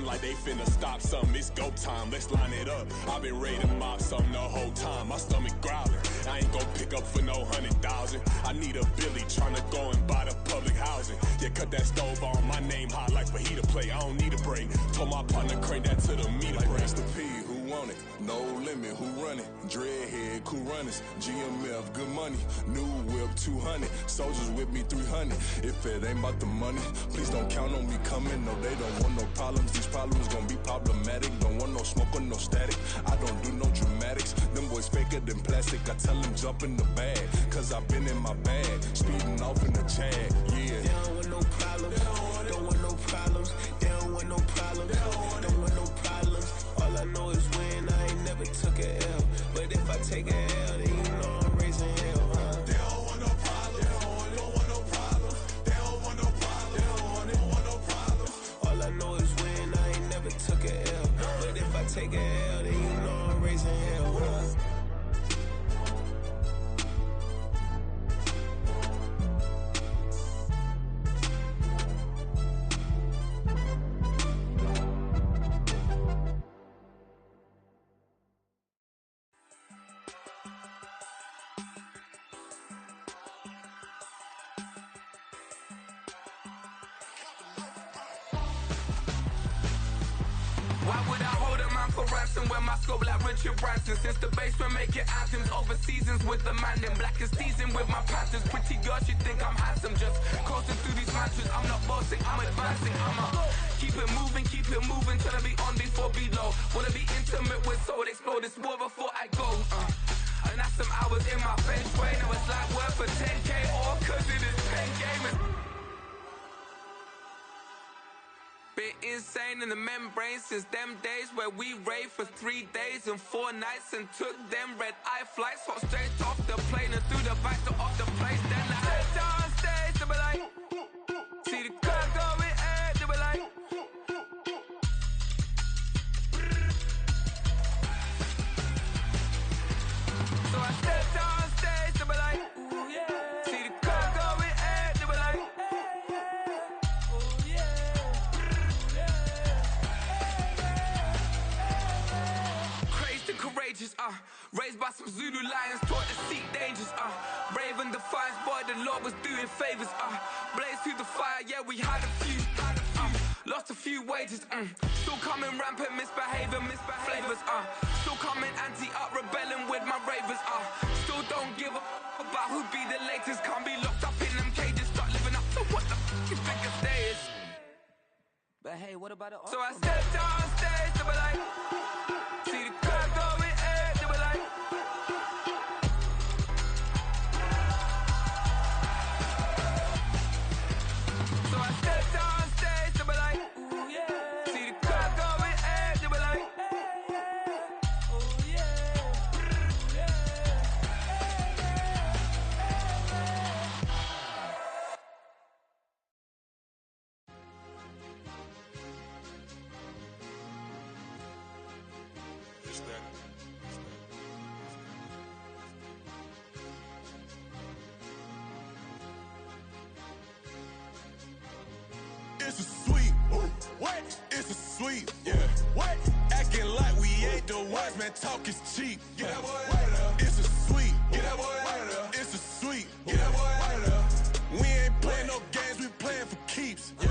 S8: like they finna stop something, it's go time, let's line it up. I've been ready to mob something the whole time, my stomach growling. I ain't gon' pick up for no 100,000. I need a Billy tryna go and buy the public housing. Yeah, cut that stove on, my name hot like fajita plate. I don't need a break. Told my partner crank that to the meter like break.
S9: Mr. P, who want it? No limit, who run it? Dreadhead, cool runners, GMF, good money. New whip, 200. Soldiers with me, 300. If it ain't about the money, please don't count on me coming. No, they don't want no problems. These problems gon' be problematic. Don't want no smoke or no static. I don't do no dramatics. Them boys faker than plastic. I tell them jump in the bag, cause I've been in my bag. Speeding off in the Jag, yeah.
S10: They don't want no problems. Don't want no problems. They don't want no problems. Don't want no problems. All I know is win. I ain't never took a L. But if I take a L, then you know I'm raising hell, huh?
S9: They don't want no problems. They don't want no problems. They don't want no problems. They don't want no problems.
S10: All I know is win. I ain't never took a L. But if I take a L, then you know I'm raising hell, huh? Why would I hold a man for ransom when my scope like Richard Branson? Since the basement making anthems over seasons with the man in black is teasing with my Panthers. Pretty girls, you think I'm handsome, just coasting through these mantras. I'm not bossing, I'm advancing. Keep it moving, till I be on before below. Wanna be intimate with soul, explore this war before I go. And that's some hours in my bench way. Now it's like work for 10K or cause it is 10 gamers. Bit insane in the membrane since them days where we raved for 3 days and 4 nights and took them red-eye flights. Hot straight off the plane and through the back door of the place. Then I head down stage to be like, see the crowd going air to be like. So I step down stage to be like, ooh yeah. See the crowd going air to be like, ooh yeah. Crazed and courageous, raised by some Zulu lions, taught to seek dangers, brave and defiant, boy, the Lord was doing favors, blaze through the fire, yeah, we had a few, lost a few wages, still coming rampant, misbehaving, flavors, still coming anti-up, rebelling with my ravers, still don't give a about who'd be the latest, can't be locked up in them cages, start living up to what the you think a day is. But hey, what about it? So I stepped on stage to be like, see the crowd going air to be like. So I stepped on stage to be like, ooh yeah. See the crowd going air to be like, ooh yeah.
S9: It's a sweep. What? It's a sweep. Yeah. What? Acting like we ain't the ones, man. Talk is cheap. Get that boy out of there. It's a sweep. Get that boy out of there. It's a sweep. Get that boy out of there. We ain't playing no games, we playing for keeps. Yeah.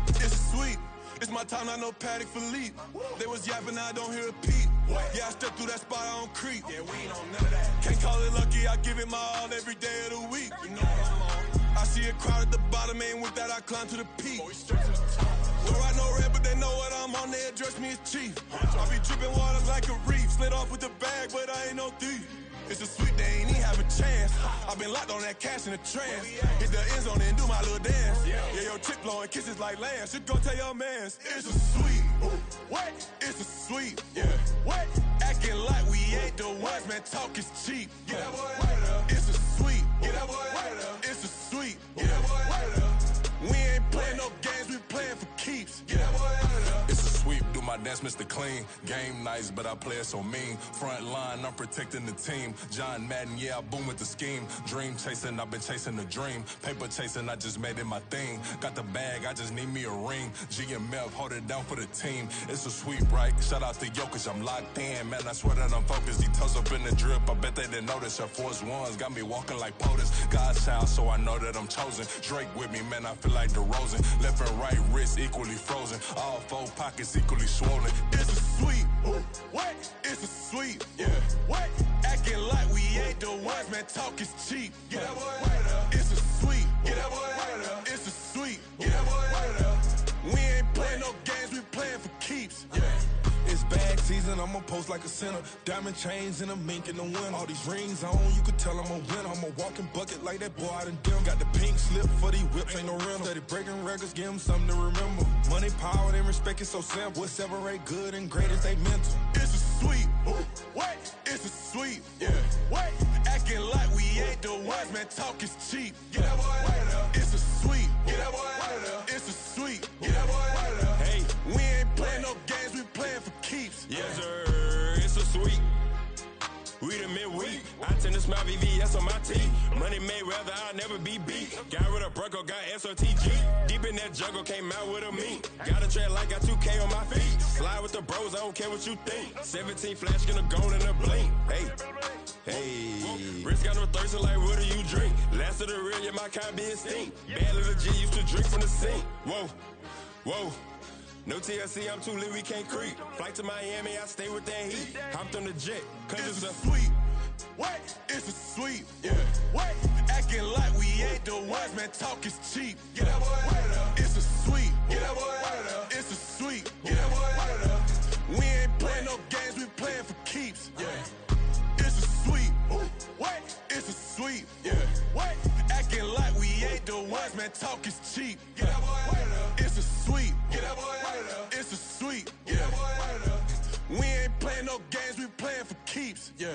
S9: It's a sweep. It's my time, not no Paddock Philippe. They was yapping, I don't hear a peep. Yeah, I step through that spot, I don't creep. Yeah, we ain't on none of that. Can't call it lucky, I give it my all every day of the week. You know what I'm on. I see a crowd at the bottom, and with that I climb to the peak. Don't ride no red, but they know what I'm on, they address me as chief. I be dripping water like a reef, slid off with the bag, but I ain't no thief. It's a sweet, they ain't even have a chance. I been locked on that cash in a trance. Hit the end zone and do my little dance. Yeah, your chick blowing kisses like lambs. You go tell your mans. It's a sweet. What? It's a sweet. Yeah. What? Acting like we ain't the ones, man. Talk is cheap. Get that boy out of there. It's a sweet. Get that boy out of there. It's a sweet. Get that boy out of there. We ain't playing no games, we playing for keeps. Get that boy out of there. It's a sweep. Do my dance, Mr. Clean. Game nice, but I play it so mean. Front line, I'm protecting the team. John Madden, yeah, I boom with the scheme. Dream chasing, I've been chasing the dream. Paper chasing, I just made it my thing. Got the bag, I just need me a ring. GMF, hold it down for the team. It's a sweep, right? Shout out to Jokic, I'm locked in. Man, I swear that I'm focused. These toes up in the drip, I bet they didn't notice. Your force ones got me walking like POTUS. God's child, so I know that I'm chosen. Drake with me, man, I feel like DeRozan. Left and right wrist equally frozen. All 4 pockets equally swollen. It's a sweep. What? It's a sweep. Yeah. What? Acting like we ain't the ones, man. Talk is cheap. Get that boy out of there. It's a sweep. Get that boy out of there. It's a sweep. Get that boy out of there. We ain't playing no games, we playing for keeps. Yeah. It's bag season, I'ma post like a sinner. Diamond chains and a mink in the winter. All these rings on, you could tell I'm a winner. I'm a walking bucket like that boy out in Denver. Got the pink slip for these whips, ain't no rental. Steady breaking records, give them something to remember. Money, power, and respect is so simple. What separate good and great is they mental. It's a sweep. What? It's a sweep. Yeah. What? Acting like we ain't the ones, man. Talk is cheap. Get that boy out of there. It's a sweep. Get that boy out of there. It's a sweep. Get that boy out of there. Hey, we ain't playing no games, we playing for keeps.
S11: Yes, sir. It's a sweep. We the midweek. I tend to smile VVS on my teeth. Money made rather I'll never be beat. Got rid of Bronco, got SOTG. Deep in that jungle, came out with a meat. Got a tread like got 2K on my feet. Slide with the bros, I don't care what you think. 17 flash, gonna go in a blink. Hey, hey. Wrist got no thirst, like what do you drink? Last of the real, yeah, my kind be extinct. Bad little G used to drink from the sink. Whoa, whoa. No TLC, I'm too lit, we can't creep. Flight to Miami, I stay with that heat. Hopped on the jet, cause it's a
S9: sweet. What? It's a sweet. Yeah. What? Acting like we ain't the ones, man. Talk is cheap. Get that boy out of there. It's a sweet. Get that boy out of there. It's a sweet. Get that boy out of there. We ain't playing no games, we playing for keeps. Yeah. It's a sweet. Ooh. What? It's a sweet. Yeah. What? Acting like we ain't the ones, man. Talk is cheap. Get that boy out of there. It's a sweet. Get that boy out of there. It's a sweet. Get that boy out of there. We ain't playing no games, we playing for keeps. Yeah.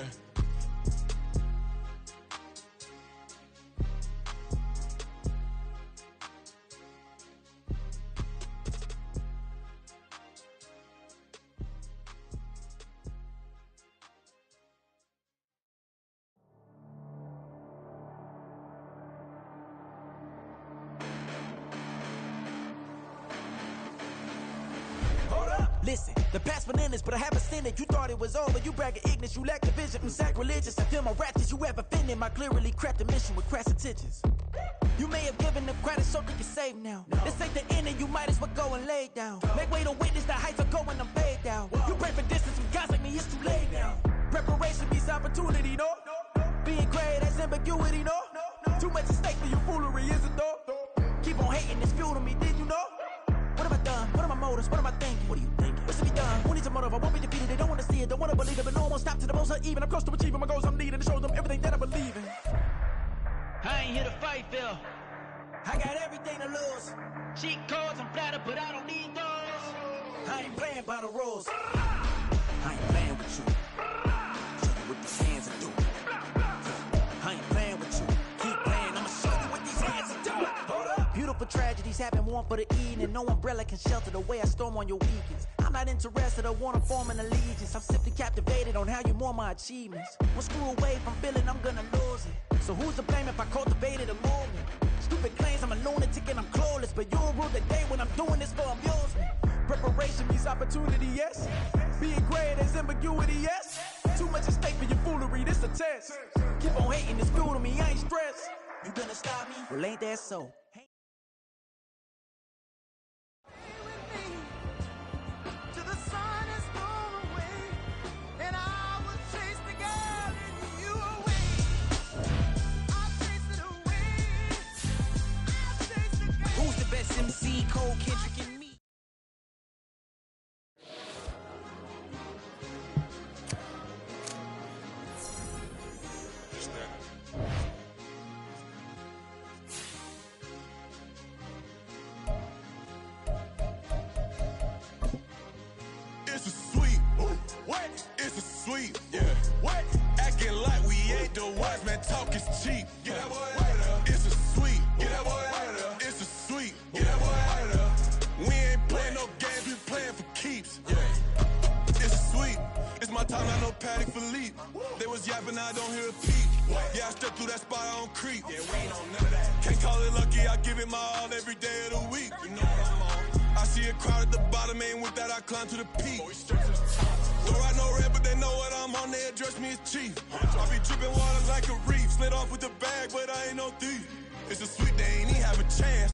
S12: Listen, the past bananas, but I haven't seen it. You thought it was over, you bragging ignorance, you lack the vision. I'm sacrilegious, I feel my ratchets, you ever offended my clearly crafted mission with crass intentions. You may have given them credit so they can save now. This ain't the end and you might as well go and lay down. Make way to witness the heights of going, I'm paid down. You pray for distance with guys like me, it's too late now. Preparation means opportunity, no? Being great, that's ambiguity, no? Too much at stake for your foolery, is it though? Keep on hating, it's fuel to me, did you know? What have I done? What are my motives? What am I thinking? What are you thinking? What's to be done? Who needs a motive? I won't be defeated. They don't want to see it, don't want to believe it, but no one will stop to the most even. I'm close to achieving my goals. I'm needing to show them everything that I believe in.
S13: I ain't here to fight, Phil.
S12: I got everything to lose.
S13: Cheat codes, I'm flattered, but I don't need those.
S12: I ain't playing by the rules. I ain't playing with you. Show you what these hands are doing. I ain't playing with you. Keep playing, I'ma show you what these hands are doing. Hold up. Beautiful tragedies happen, one for the evening. No umbrella can shelter the way I storm on your weekends. I'm not interested, I wanna form an allegiance. I'm simply captivated on how you mourn my achievements. One screw away from feeling I'm gonna lose it. So who's to blame if I cultivated a movement? Stupid claims I'm a lunatic and I'm clueless, but you'll rule the day when I'm doing this for amusement. Preparation means opportunity, yes. Being great as ambiguity, yes. Too much at stake for your foolery, this a test. Keep on hating, it's fuel to me, I ain't stressed. You gonna stop me? Well, ain't that so?
S13: MC, Cole, Kendrick, and me.
S9: It's a sweet. What? It's a sweet. Yeah. What? Acting like we ain't the ones, man. Talk is cheap. Get that boy out of there. It's a sweet. Get that boy out of there. It's a sweet. Get that boy out of there. We ain't playing no games, we playing for keeps. Yeah. It's a sweet. It's my time, I know Patty Philippe. They was yapping, I don't hear a peep. Yeah, I step through that spot, I don't creep. Yeah, we ain't on none of that. Can't call it lucky, I give it my all every day of the week. You know what I'm on. I see a crowd at the bottom, and with that I climb to the peak. Though I know red, but they know what I'm on, they address me as chief. I be dripping water like a reef, slid off with the bag, but I ain't no thief. It's a sweet, they ain't even have a chance.